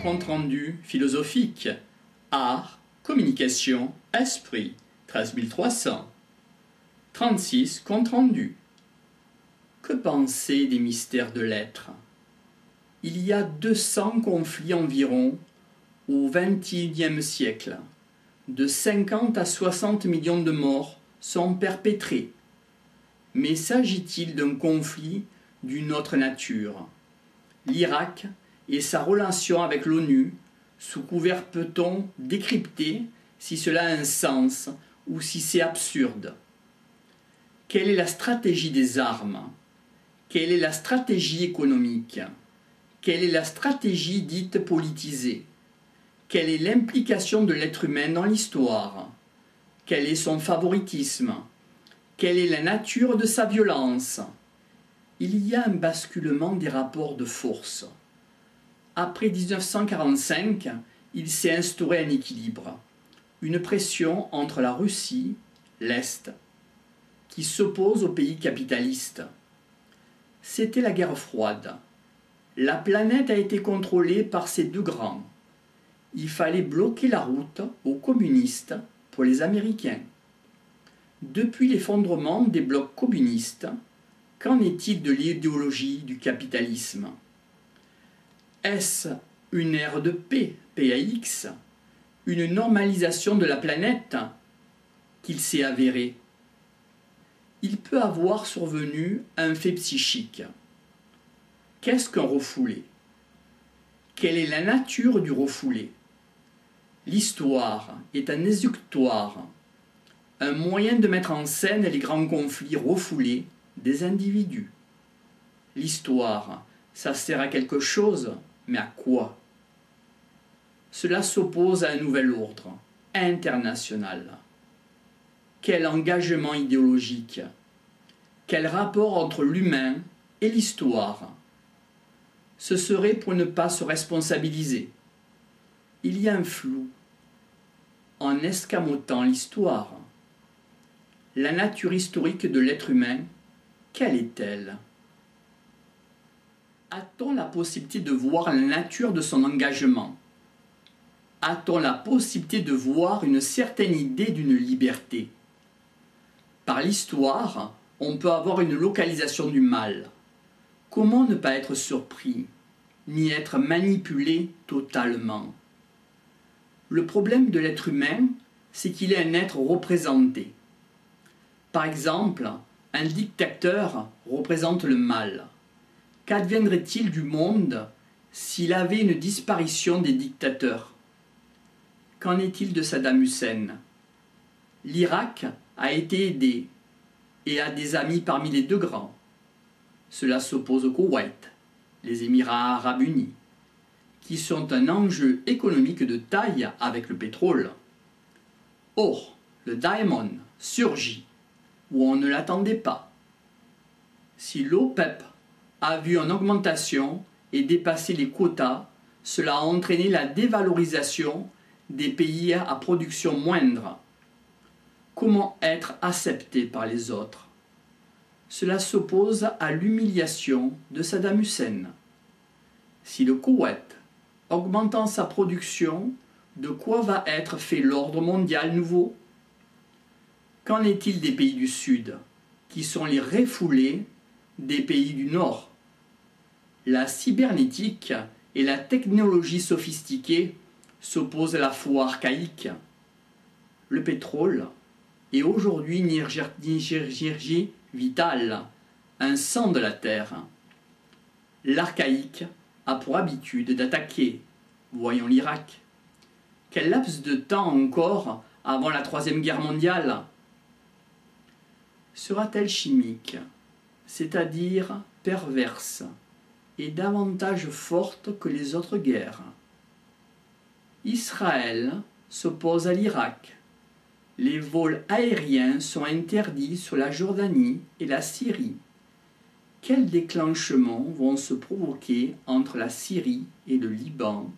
compte-rendu philosophique, art, communication, esprit, 13 300. 36. Compte-rendu. Que penser des mystères de l'être? Il y a 200 conflits environ au XXIe siècle. De 50 à 60 millions de morts sont perpétrés. Mais s'agit-il d'un conflit d'une autre nature? L'Irak et sa relation avec l'ONU, sous couvert peut-on décrypter si cela a un sens ou si c'est absurde? Quelle est la stratégie des armes? Quelle est la stratégie économique? Quelle est la stratégie dite politisée? Quelle est l'implication de l'être humain dans l'histoire? Quel est son favoritisme? Quelle est la nature de sa violence? Il y a un basculement des rapports de force. Après 1945, il s'est instauré un équilibre, une pression entre la Russie, l'Est, qui s'oppose aux pays capitalistes. C'était la guerre froide. La planète a été contrôlée par ces deux grands. Il fallait bloquer la route aux communistes pour les Américains. Depuis l'effondrement des blocs communistes, qu'en est-il de l'idéologie du capitalisme? Est-ce une ère de paix, PAX, une normalisation de la planète qu'il s'est avéré? Il peut avoir survenu un fait psychique. Qu'est-ce qu'un refoulé? Quelle est la nature du refoulé? L'histoire est un exutoire, un moyen de mettre en scène les grands conflits refoulés des individus. L'histoire, ça sert à quelque chose, mais à quoi? Cela s'oppose à un nouvel ordre international. Quel engagement idéologique? Quel rapport entre l'humain et l'histoire? Ce serait pour ne pas se responsabiliser. Il y a un flou en escamotant l'histoire. La nature historique de l'être humain, quelle est-elle? A-t-on la possibilité de voir la nature de son engagement? A-t-on la possibilité de voir une certaine idée d'une liberté? Par l'histoire, on peut avoir une localisation du mal. Comment ne pas être surpris, ni être manipulé totalement? Le problème de l'être humain, c'est qu'il est un être représenté. Par exemple, un dictateur représente le mal. Qu'adviendrait-il du monde s'il avait une disparition des dictateurs? Qu'en est-il de Saddam Hussein? L'Irak a été aidé et a des amis parmi les deux grands. Cela s'oppose au Koweït, les Émirats arabes unis, qui sont un enjeu économique de taille avec le pétrole. Or, le Diamond surgit où on ne l'attendait pas. Si l'OPEP a vu en augmentation et dépassé les quotas, cela a entraîné la dévalorisation des pays à production moindre. Comment être accepté par les autres? Cela s'oppose à l'humiliation de Saddam Hussein. Si le Koweït, augmentant sa production, de quoi va être fait l'ordre mondial nouveau? Qu'en est-il des pays du Sud, qui sont les refoulés des pays du Nord? La cybernétique et la technologie sophistiquée s'opposent à la foi archaïque. Le pétrole est aujourd'hui une énergie vitale, un sang de la terre. L'archaïque a pour habitude d'attaquer. Voyons l'Irak. Quel laps de temps encore avant la Troisième Guerre mondiale? Sera-t-elle chimique, c'est-à-dire perverse, et davantage forte que les autres guerres? Israël s'oppose à l'Irak. Les vols aériens sont interdits sur la Jordanie et la Syrie. Quels déclenchements vont se provoquer entre la Syrie et le Liban